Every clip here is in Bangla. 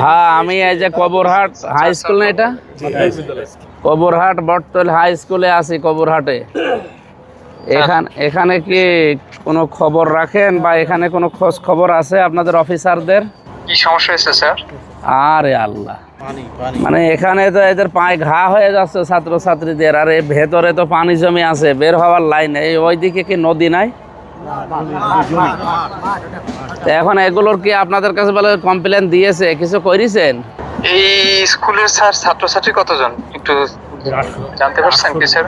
হ্যাঁ, আমি এই যে কবরহাট হাই স্কুল না এটা, কবরহাট বটতল হাই স্কুলে আছি, কবরহাটে। এখানে কি কোনো খবর রাখেন বা এখানে কোনো খোঁজ খবর আছে আপনাদের অফিসারদের? কি সমস্যা হয়েছে স্যার? আরে আল্লাহ, মানে এখানে তো এদের পায়ে ঘা হয়ে যাচ্ছে ছাত্রছাত্রীদের, আর এই ভেতরে তো পানি জমে আছে, বের হওয়ার লাইন। এই ওইদিকে কি নদী নাই? এখন এগুলোর কি আপনাদের কাছে বলে কমপ্লেন দিয়েছে, কিছু করেছেন? এই স্কুলের স্যার ছাত্রছাত্রী কতজন একটু জানতে পারছেন কি স্যার?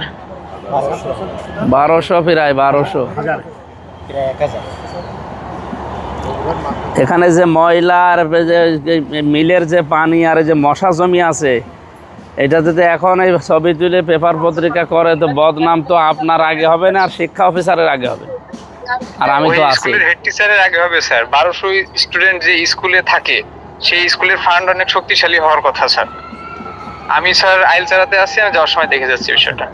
1200, প্রায় 1200। এখানে যে ময়লা আর যে মিলের যে পানি আর যে মশা জমি আছে, এটা যদি এখন এই ছবি তুলে পেপার পত্রিকা করে তো বদনাম তো আপনার আগে হবে না, আর শিক্ষা অফিসারের আগে হবে। আর আমি তো আছি। স্কুলের হেড টিচারের আগে হবে স্যার। 1200 স্টুডেন্ট যে স্কুলে থাকে, সেই স্কুলের ফান্ড অনেক শক্তিশালী হওয়ার কথা স্যার। আমি স্যার আইল চালাতে আসছি, আমি যাওয়ার সময় দেখে যাচ্ছি বিষয়টা।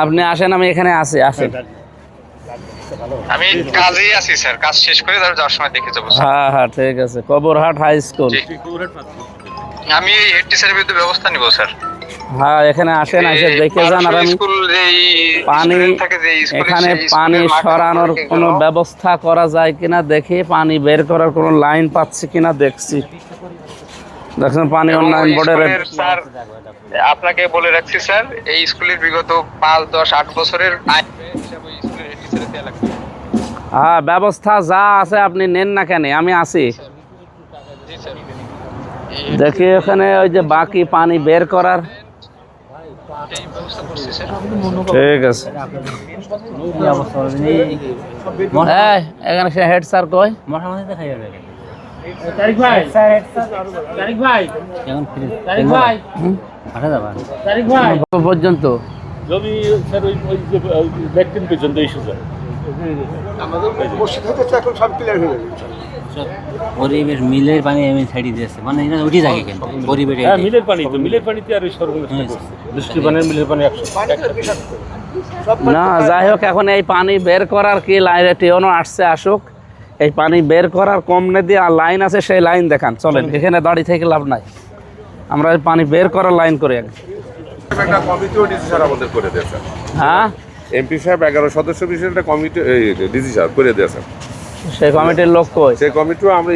আপনি আসেন, আমি এখানে আছি, আসেন। আমি কাজেই আছি স্যার, কাজ শেষ করে তারপর যাওয়ার সময় দেখে যাবো স্যার। হ্যাঁ হ্যাঁ, ঠিক আছে। কবরহাট হাই স্কুল। আমি হেড টিচারের বিরুদ্ধে ব্যবস্থা নিব স্যার। হ্যাঁ, এখানে আসেন, এসে দেখে যান। আর আমি পানি, এখানে পানি সরানোর কোনো ব্যবস্থা করা যায় কিনা দেখি, পানি বের করার কোনো লাইন পাচ্ছি কিনা দেখছি। দেখছেন পানি উন্নয়ন বোর্ডের স্যার, আপনাকে বলে রাখছি স্যার, এই স্কুলের বিগত 5, 10, 8 বছরের আয় হিসাবে স্কুলের হেড টিচারে দেয়া লাগবে। হ্যাঁ, ব্যবস্থা যা আছে আপনি নেন না কেন, আমি আছি। জি স্যার। দেখি ওখানে ওই যে বাকি পানি বের করার। এই ব্যবস্থা করছি স্যার। ঠিক আছে। এই, এখানে সে হেড স্যার কই? তারিক ভাই, তারিক ভাই, তারিক ভাই, তারিক ভাই। কত পর্যন্ত? জমি স্যার ওই যে ব্যাকটেন পর্যন্ত ইস্যু স্যার। আমাদের মসজিদ হচ্ছে এখন সব ক্লিয়ার হয়ে গেছে। গরিবের মিলের পানি আমি ছাড়ি দিয়েছে, মানে এটা উঠে থাকে কিন্তু গরিবের হ্যাঁ, মিলের পানি তো, মিলের পানিতে আর ওই সর্বনিম্ন বৃষ্টি পানির মিলের পানি 100। না, যাই হোক, এখন এই পানি বের করার কি লাইন, টিওনো আসছে, আসুক। এই পানি বের করার কমনে দিয়ে আর লাইন আছে, সেই লাইন দেখান। চলেন, এখানে দাঁড়িয়ে থেকে লাভ নাই, আমরা এই পানি বের করার লাইন করে আগে। একটা কমিটিও ডিসি স্যার আমাদের করে দিয়েছে। হ্যাঁ, এমপি সাহেব 11 সদস্য বিশিষ্ট একটা কমিটি ডিসি স্যার করে দিয়েছে। সেই কমিটির লোক কই? সেই কমিটিও আমরা